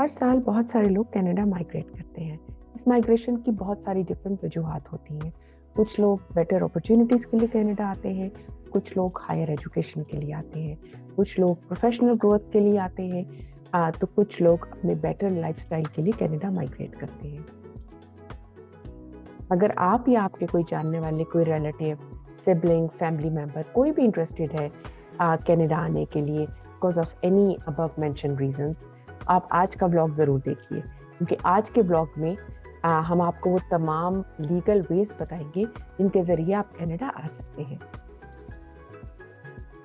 हर साल बहुत सारे लोग कनाडा माइग्रेट करते हैं। इस माइग्रेशन की बहुत सारी डिफरेंट वजूहात होती हैं। कुछ लोग बेटर अपॉर्चुनिटीज़ के लिए कनाडा आते हैं, कुछ लोग हायर एजुकेशन के लिए आते हैं, कुछ लोग प्रोफेशनल ग्रोथ के लिए आते हैं, तो कुछ लोग अपने बेटर लाइफस्टाइल के लिए कनाडा माइग्रेट करते हैं। अगर आप या आपके कोई जानने वाले, कोई रिलेटिव, सिबलिंग, फैमिली मेंबर कोई भी इंटरेस्टेड है कनाडा आने के लिए because of any above mention reasons, आप आज का ब्लॉग ज़रूर देखिए, क्योंकि आज के ब्लॉग में हम आपको वो तमाम लीगल वेज बताएंगे जिनके ज़रिए आप कनाडा आ सकते हैं।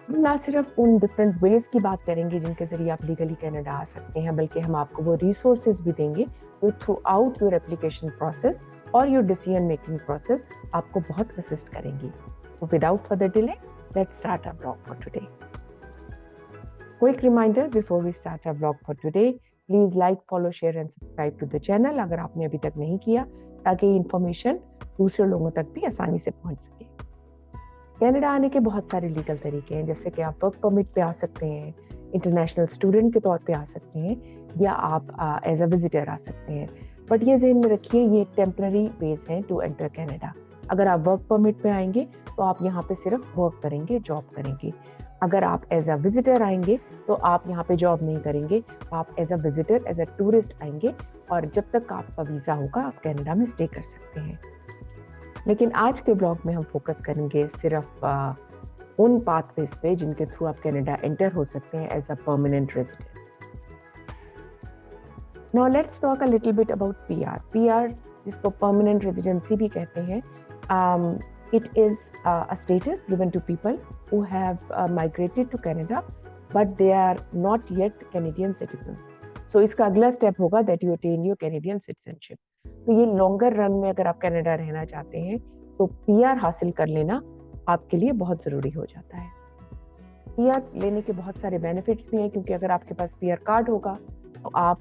हम ना सिर्फ उन डिफरेंट वेज की बात करेंगे जिनके ज़रिए आप लीगली कनाडा आ सकते हैं, बल्कि हम आपको वो रिसोर्सेज भी देंगे जो throughout your application process और योर डिसीजन मेकिंग प्रोसेस आपको बहुत असिस्ट करेंगी। तो without further delay, let's start our blog for today. Quick reminder before we start our vlog for today, please like, follow, share and subscribe to the channel अगर आपने अभी तक नहीं किया, ताकि इन्फॉर्मेशन दूसरे लोगों तक भी आसानी से पहुंच सके। कनाडा आने के बहुत सारे लीगल तरीके हैं, जैसे कि आप वर्क परमिट पे आ सकते हैं, इंटरनेशनल स्टूडेंट के तौर पे आ सकते हैं, या आप एज अ विजिटर आ सकते हैं। बट ये ज़हन में रखिए, ये टेम्पररी वेज हैं टू एंटर कनाडा। अगर आप वर्क परमिट पे आएंगे तो आप यहाँ पे सिर्फ वर्क करेंगे, जॉब करेंगे। अगर आप एज अ विजिटर आएंगे तो आप यहाँ पे जॉब नहीं करेंगे, आप as a visitor, as a tourist आएंगे, और जब तक आपका वीज़ा होगा आप कनाडा में स्टे कर सकते हैं। लेकिन आज के ब्लॉग में हम फोकस करेंगे सिर्फ उन पाथवेज पे जिनके थ्रू आप कनाडा एंटर हो सकते हैं as a permanent resident. Now let's talk a little bit about PR. PR, जिसको परमानेंट रेजिडेंसी भी कहते हैं, it is a status given to people who have migrated to Canada but they are not yet Canadian citizens. So इसका अगला step होगा that you attain your Canadian citizenship. तो ये longer run में अगर आप कनाडा रहना चाहते हैं तो पीआर हासिल कर लेना आपके लिए बहुत ज़रूरी हो जाता है। पीआर लेने के बहुत सारे बेनिफिट्स भी हैं, क्योंकि अगर आपके पास पीआर कार्ड होगा तो आप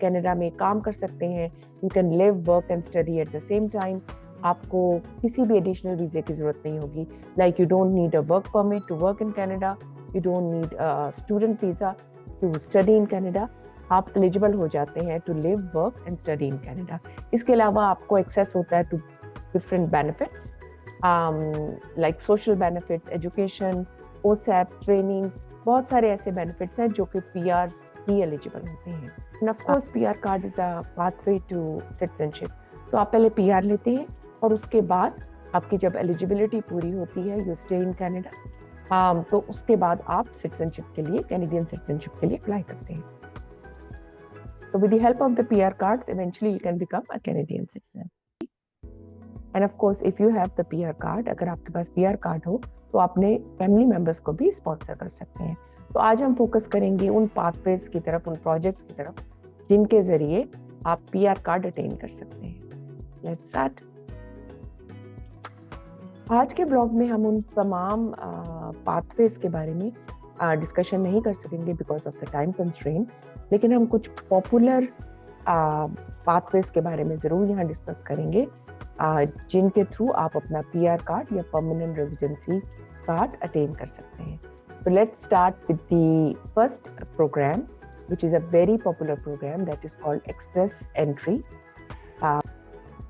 कनाडा में काम कर सकते हैं। You can live, work and study at the same time. आपको किसी भी एडिशनल वीज़े की ज़रूरत नहीं होगी। Like you don't need a work permit to work in Canada, you don't need a student visa to study in Canada. आप eligible हो जाते हैं to live, work and study in Canada. इसके अलावा आपको एक्सेस होता है to different benefits, like social benefits, education, ओसैप, training. बहुत सारे ऐसे बेनिफिट्स हैं जो कि पीआर ही एलिजिबल होते हैं। And of course PR card is a pathway to citizenship. So आप पहले पीआर लेते हैं और उसके बाद आपकी जब एलिजिबिलिटी पूरी होती है, यू स्टे इन कनाडा, तो उसके बाद आप सिटीजनशिप के लिए, कैनेडियन सिटीजनशिप के लिए अप्लाई करते हैं। तो with the help of the PR cards eventually you can become a Canadian citizen. And of course if you have the PR card, अगर आपके पास पीआर कार्ड हो तो अपने फैमिली मेंबर्स को भी स्पॉन्सर कर सकते हैं। तो आज हम फोकस करेंगे उन पाथवेज की तरफ, उन प्रोजेक्ट्स की तरफ जिनके जरिए आप पीआर कार्ड अटेन कर सकते हैं। Let's start. आज के ब्लॉग में हम उन तमाम पाथवेज के बारे में डिस्कशन नहीं कर सकेंगे because of the time constraint, लेकिन हम कुछ पॉपुलर पाथवेज के बारे में ज़रूर यहाँ डिस्कस करेंगे जिनके थ्रू आप अपना पीआर कार्ड या परमानेंट रेजिडेंसी कार्ड अटेन कर सकते हैं। So let's start with the first program, which is a very popular program that is called Express Entry.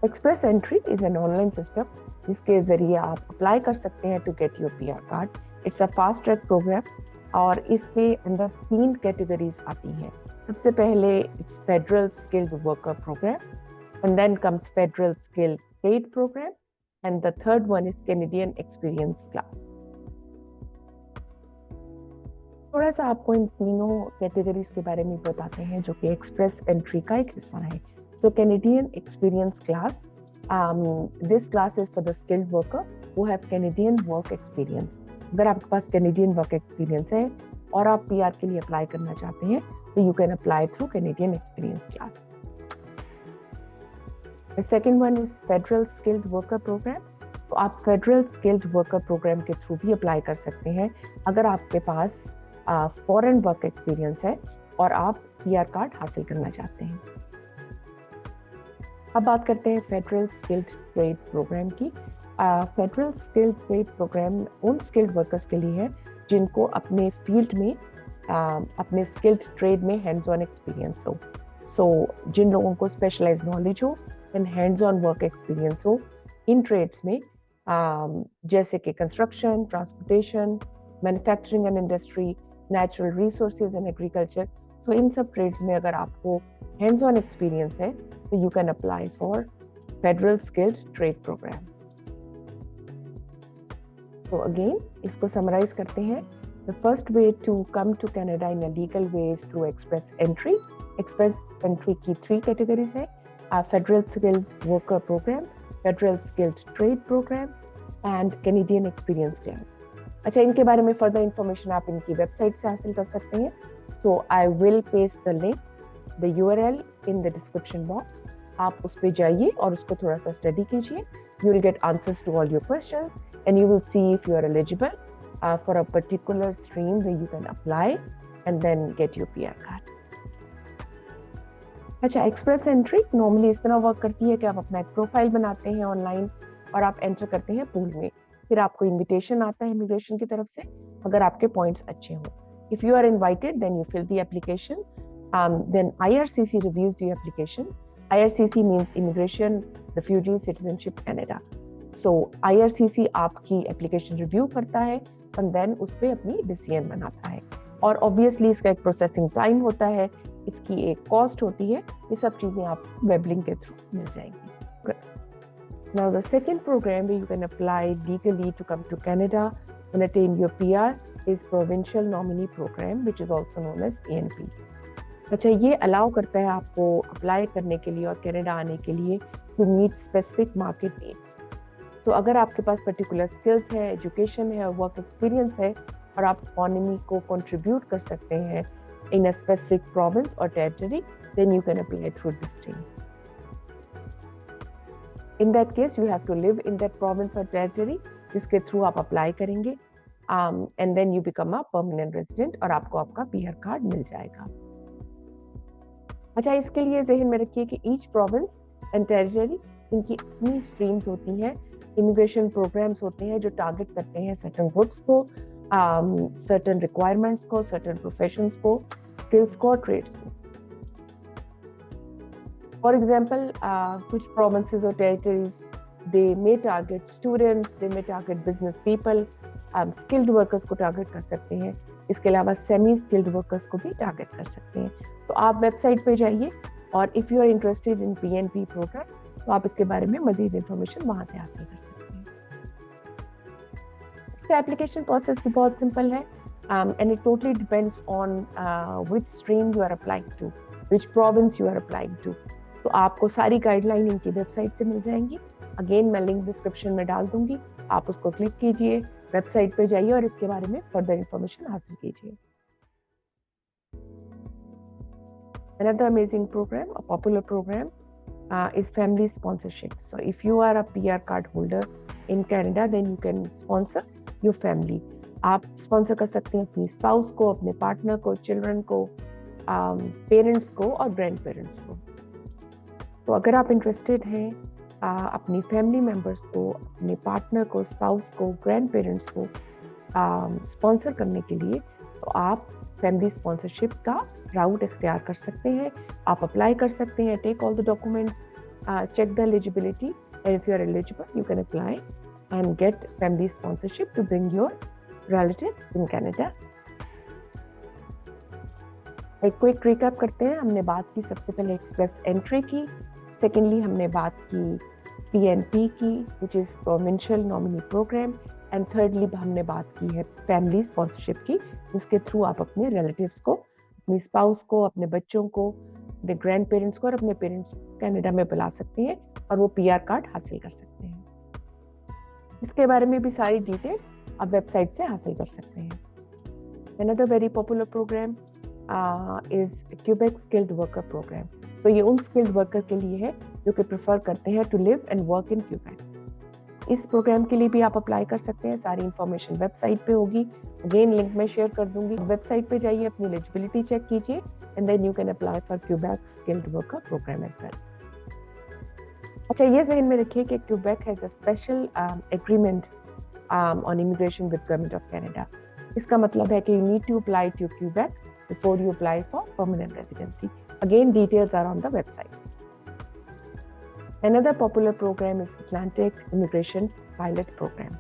Express Entry is an online system जिसके जरिए आप apply कर सकते हैं to get your PR card. It's a fast track program और इसके अंदर 3 categories आती हैं। सबसे पहले it's federal skilled worker program, and then comes federal skilled trade program, and the third one is Canadian experience class. थोड़ा सा आपको इन तीनों कैटेगरीज के बारे में बताते हैं जो कि एक्सप्रेस एंट्री का एक हिस्सा है। So Canadian experience class, this class is for the skilled worker who have Canadian work experience. अगर आपके पास कैनेडियन वर्क एक्सपीरियंस है और आप पीआर के लिए अप्लाई करना चाहते हैं तो you can apply through Canadian experience class. The second one is federal skilled worker programme. तो आप फेडरल स्किल्ड वर्कर प्रोग्राम के थ्रू भी अप्लाई कर सकते हैं अगर आपके पास फॉरेन वर्क एक्सपीरियंस है और आप पीआर कार्ड हासिल करना चाहते हैं। अब बात करते हैं फेडरल स्किल्ड ट्रेड प्रोग्राम की। फेडरल स्किल्ड ट्रेड प्रोग्राम उन स्किल्ड वर्कर्स के लिए है जिनको अपने फील्ड में अपने स्किल्ड ट्रेड में हैंड्स ऑन एक्सपीरियंस हो. सो जिन लोगों को स्पेशलाइज नॉलेज हो and hands on work experience हो इन ट्रेड्स में, जैसे कि construction, transportation, manufacturing and industry, natural resources and agriculture. So इन सब ट्रेड्स में अगर आपको हैंड्स ऑन एक्सपीरियंस है तो you can apply for federal skilled trade program. तो अगेन इसको समराइज करते हैं. The first way to come to Canada in a legal way is through express entry. Express entry की 3 categories है: Federal Skilled Worker Program, Federal Skilled Trade Program and Canadian Experience Class. अच्छा, इनके बारे में further information आप इनकी website से हासिल कर सकते हैं. So I will paste the link, the URL in the description box. आप उस पे जाइए और उसको थोड़ा सा स्टडी कीजिए. You will get answers to all your questions and you will see if you are eligible for a particular stream where you can apply and then get your PR card. अच्छा, express entry normally इस तरह work करती है कि आप अपना एक profile बनाते हैं ऑनलाइन और आप एंटर करते हैं पूल में. फिर आपको इनविटेशन आता है इमिग्रेशन की तरफ से अगर आपके पॉइंट्स अच्छे हों. If you are invited then you fill the application. Then IRCC reviews your application. IRCC means Immigration, Refugee, Citizenship Canada. So IRCC आपकी एप्लीकेशन रिव्यू करता है और देन उस पर अपनी डिसीजन बनाता है. और ऑब्वियसली इसका एक प्रोसेसिंग टाइम होता है, इसकी एक कॉस्ट होती है. ये सब चीज़ें आप वेब लिंक के थ्रू मिल जाएंगी. Now the second program where you can apply legally to come to Canada and attain your PR is Provincial Nominee Program, which is also known as PNP. अच्छा, ये अलाउ करता है आपको apply करने के लिए और कनाडा आने के लिए to meet specific market needs. So अगर आपके पास पर्टिकुलर स्किल्स है, एजुकेशन है, वर्क एक्सपीरियंस है और आप इकोनॉमी को कंट्रीब्यूट कर सकते हैं इन अ स्पेसिफिक प्रोविंस और territory, then you can apply through this stream. In that case you have to live in that province और टेरिटरी जिसके थ्रू आप अप्लाई करेंगे and then you become a permanent resident और आपको आपका PR card मिल जाएगा. अच्छा, इसके लिए जहन में रखिए कि ईच प्रोविंस एंड टेरिटरी इनकी अपनी स्ट्रीम्स होती हैं, इमिग्रेशन प्रोग्राम्स होते हैं जो टारगेट करते हैं सर्टन ग्रुप्स को, सर्टन रिक्वायरमेंट्स को, सर्टन प्रोफेशंस को, स्किल्स को और ट्रेड्स को. फॉर एग्जांपल कुछ प्रोविंसेस और territories they may target students, they may target business people, skilled workers को टारगेट कर सकते हैं. इसके अलावा सेमी स्किल्ड वर्कर्स को भी टारगेट कर सकते हैं. तो आप वेबसाइट पे जाइए और if you are interested in PNP program तो आप इसके बारे में मजीद इंफॉर्मेशन वहाँ से हासिल कर सकते हैं. इसका एप्लीकेशन प्रोसेस भी बहुत सिंपल है and it totally depends on which stream you are applying to, which province you are applying to. तो आपको सारी गाइडलाइन इनकी वेबसाइट से मिल जाएंगी. अगेन मैं लिंक डिस्क्रिप्शन में डाल दूंगी, आप उसको क्लिक कीजिए, वेबसाइट पे जाइए और इसके बारे में फर्दर इंफॉर्मेशन हासिल कीजिए. Another amazing program, a popular program, is family sponsorship. So if you are a PR card holder in Canada, then you can sponsor your family. आप स्पॉन्सर कर सकते हैं अपनी स्पाउस को, अपने पार्टनर को, चिल्ड्रन को, पेरेंट्स को और ग्रैंड पेरेंट्स को. तो अगर आप इंटरेस्टेड हैं अपनी फैमिली मेम्बर्स को, अपने पार्टनर को, स्पाउस को, ग्रैंड पेरेंट्स को स्पॉन्सर करने के लिए, तो आप फैमिली स्पॉन्सरशिप का राउट इख्तियार कर सकते हैं. आप अप्लाई कर सकते हैं. Take all the documents, check the eligibility, and if you are eligible you can apply and get family sponsorship to bring your relatives in Canada. एक क्विक रिकैप करते हैं. हमने बात की सबसे पहले एक्सप्रेस एंट्री की, सेकेंडली हमने बात की PNP की which is Provincial Nominee Program, and thirdly हमने बात की है फैमिली स्पॉन्सरशिप की जिसके थ्रू आप अपने रिलेटिव्स को, अपनी स्पाउस को, अपने बच्चों को, अपने ग्रैंड पेरेंट्स को और अपने पेरेंट्स को कनाडा में बुला सकते हैं और वो PR कार्ड हासिल कर सकते हैं. इसके बारे में भी सारी डिटेल आप वेबसाइट से हासिल कर सकते हैं. Another very popular program is Quebec Skilled Worker Program. तो ये उन स्किल्ड वर्कर के लिए है जो कि प्रेफर करते हैं to live and work in Quebec. इस प्रोग्राम के लिए भी आप अप्लाई कर सकते हैं. सारी इंफॉर्मेशन वेबसाइट पे होगी. अगेन लिंक मैं शेयर कर दूंगी. वेबसाइट पे जाइए, अपनी एलिजिबिलिटी चेक कीजिए and then you can apply for Quebec skilled worker program as well. अच्छा, ये ज़हन में रखिए कि Quebec has a special agreement on immigration with government of Canada. इसका मतलब है कि you need to apply to Quebec before you apply for permanent residency. Again, details are on the website. Another popular program is Atlantic Immigration Pilot Program.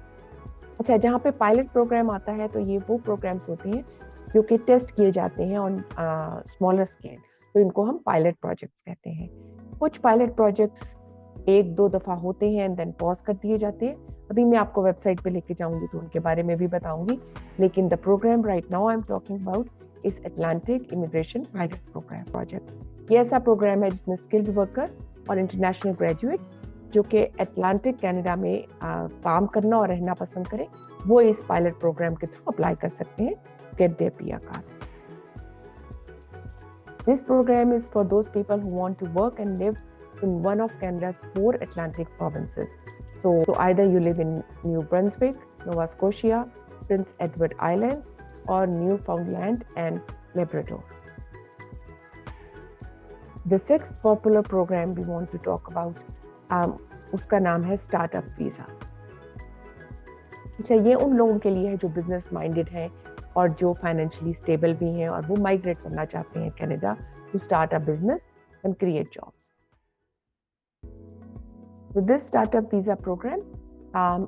अच्छा, जहाँ पे pilot programme आता है तो ये वो प्रोग्राम्स होते हैं जो कि टेस्ट किए जाते हैं ऑन स्मॉलर स्केल, तो इनको हम पायलट प्रोजेक्ट्स कहते हैं। कुछ पायलट प्रोजेक्ट्स 1-2 दफ़ा होते हैं एंड देन पॉज कर दिए जाते हैं। अभी मैं आपको वेबसाइट पे लेके जाऊंगी तो उनके बारे में भी बताऊंगी, लेकिन the program right now I am talking about इस Atlantic immigration pilot program project. ये ऐसा प्रोग्राम है जिसमें स्किल्ड वर्कर और इंटरनेशनल ग्रेजुएट्स जो कि अटलांटिक कनाडा में काम करना और रहना पसंद करें, वो इस पायलट प्रोग्राम के थ्रू अप्लाई कर सकते हैं, get their PR card. This program is for those people who want to work and live in one of Canada's 4 Atlantic provinces. So either you live in New Brunswick, Nova Scotia, Prince Edward Island, or Newfoundland and Labrador. The sixth popular program we want to talk about, उसका नाम है startup visa. अच्छा, ये उन लोगों के लिए है जो बिजनेस माइंडेड हैं और जो फाइनेंशियली स्टेबल भी हैं और वो माइग्रेट करना चाहते हैं Canada to start a business and create jobs. With this startup visa program,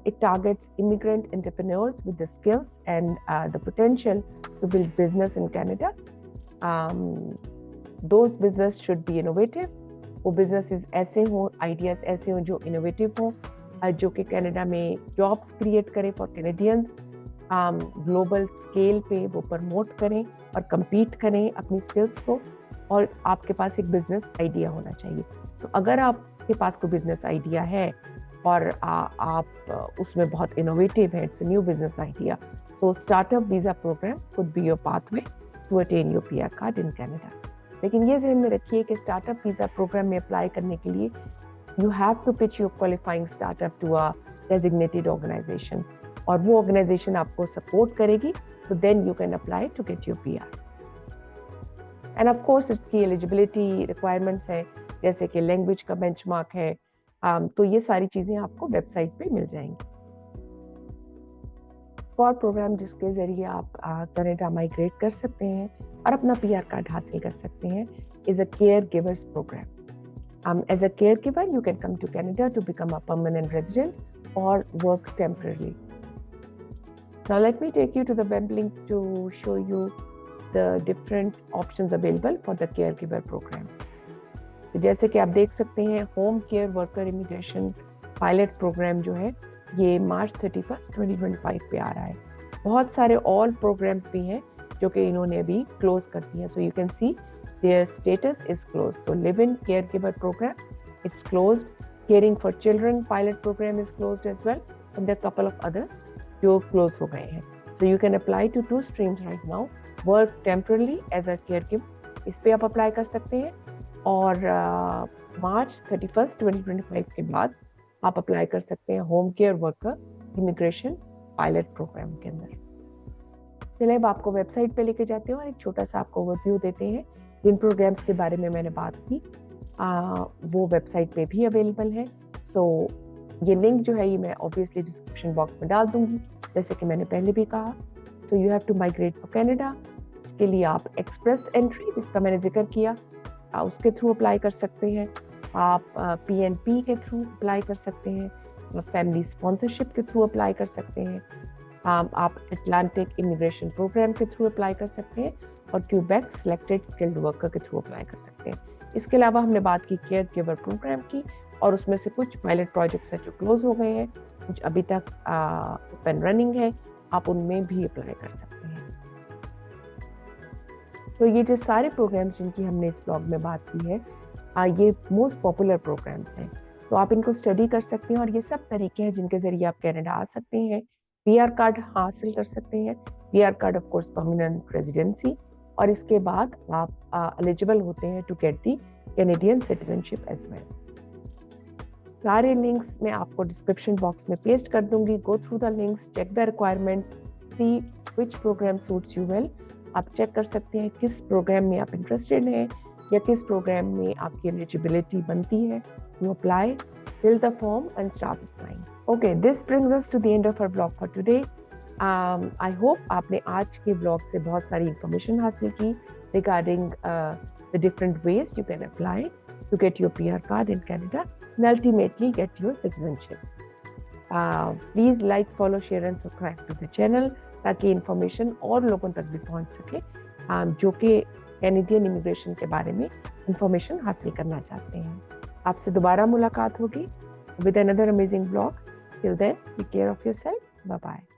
it targets immigrant entrepreneurs with the skills and the potential to build business in Canada. Those business should be innovative. वो businesses ऐसे हों, ideas ऐसे हों जो innovative हों, जो कि Canada में जॉब्स क्रिएट करें फॉर कैनेडियंस, ग्लोबल स्केल पे वो प्रमोट करें और compete करें अपनी स्किल्स को, और आपके पास एक बिजनेस आइडिया होना चाहिए। So, अगर आपके पास कोई बिजनेस आइडिया है और आप उसमें बहुत इनोवेटिव है, it's a new business idea, so startup visa program could be your pathway to attain your PR card in Canada. लेकिन ये ज़हन में रखिए कि स्टार्टअप वीज़ा प्रोग्राम में अप्लाई करने के लिए you have to pitch your qualifying startup to a designated organization, और वो ऑर्गेनाइजेशन आपको सपोर्ट करेगी, तो then you can apply to get your PR. And of course इसकी एलिजिबिलिटी रिक्वायरमेंट्स हैं, जैसे कि लैंग्वेज का बेंचमार्क है, तो ये सारी चीज़ें आपको वेबसाइट पे मिल जाएंगी। और प्रोग्राम जिसके ज़रिए आप कनाडा माइग्रेट कर सकते हैं और अपना पीआर कार्ड हासिल कर सकते हैं is a caregivers program. As a caregiver you can come to Canada to become a permanent resident और work temporary. Now let me take you to the web link to show you the different options available for the caregiver program. तो जैसे कि आप देख सकते हैं, home care worker immigration pilot program जो है ये मार्च 31, 2025 पे आ रहा है। बहुत सारे और प्रोग्राम्स भी हैं जो कि इन्होंने अभी क्लोज कर दिए हैं। So you can see their status is close. So live in care program it's closed, caring for children pilot program is closed as well, and there couple of others जो close हो गए हैं। So you can apply to 2 streams right now, work temporarily as a care, इस पे आप apply कर सकते हैं, और मार्च 31, 2025 के बाद आप अप्लाई कर सकते हैं home care worker immigration pilot program के अंदर। चलिए अब आपको वेबसाइट पे लेके जाते हैं और एक छोटा सा आपको ओवरव्यू देते हैं जिन प्रोग्राम्स के बारे में मैंने बात की, वो वेबसाइट पे भी अवेलेबल है। सो ये लिंक जो है ये मैं ऑब्वियसली डिस्क्रिप्शन बॉक्स में डाल दूंगी, जैसे कि मैंने पहले भी कहा। So you have to migrate for Canada, इसके लिए आप एक्सप्रेस एंट्री, जिसका मैंने जिक्र किया, उसके थ्रू अप्लाई कर सकते हैं। आप PNP के थ्रू अप्लाई कर सकते हैं, फैमिली स्पॉन्सरशिप के थ्रू अप्लाई कर सकते हैं, आप अटलांटिक इमिग्रेशन प्रोग्राम के थ्रू अप्लाई कर सकते हैं, और क्यूबेक सिलेक्टेड स्किल्ड वर्कर के थ्रू अप्लाई कर सकते हैं। इसके अलावा हमने बात की केयर गिवर प्रोग्राम की, और उसमें से कुछ पायलट प्रोजेक्ट्स हैं जो क्लोज हो गए हैं, कुछ अभी तक ओपन रनिंग है, आप उनमें भी अप्लाई कर सकते हैं। तो ये जो सारे प्रोग्राम्स जिनकी हमने इस ब्लॉग में बात की है, ये मोस्ट पॉपुलर प्रोग्राम्स हैं, तो आप इनको स्टडी कर सकते हैं, और ये सब तरीके हैं जिनके ज़रिए आप कनाडा आ सकते हैं, पीआर कार्ड हासिल कर सकते हैं। PR card of course permanent residency, और इसके बाद आप एलिजिबल होते हैं to get the Canadian citizenship as well. सारे लिंक्स मैं आपको डिस्क्रिप्शन बॉक्स में पेस्ट कर दूंगी। Go through the links, check the requirements, see which program suits you well. आप चेक कर सकते हैं किस प्रोग्राम में आप इंटरेस्टेड हैं या किस प्रोग्राम में आपकी एलिजिबिलिटी बनती है। You apply, fill the form and start applying. Okay, this brings us to the end of our blog for today. I hope आपने आज के ब्लॉग से बहुत सारी इंफॉर्मेशन हासिल की regarding the different ways you can apply to get your PR card in Canada and ultimately get your citizenship. Please like, follow, share and subscribe to the channel ताकि information और लोगों तक भी पहुंच सके जो कि कैनेडियन इमिग्रेशन के बारे में इंफॉर्मेशन हासिल करना चाहते हैं. आपसे दोबारा मुलाकात होगी with another amazing vlog. Till then, take care of yourself. Bye bye.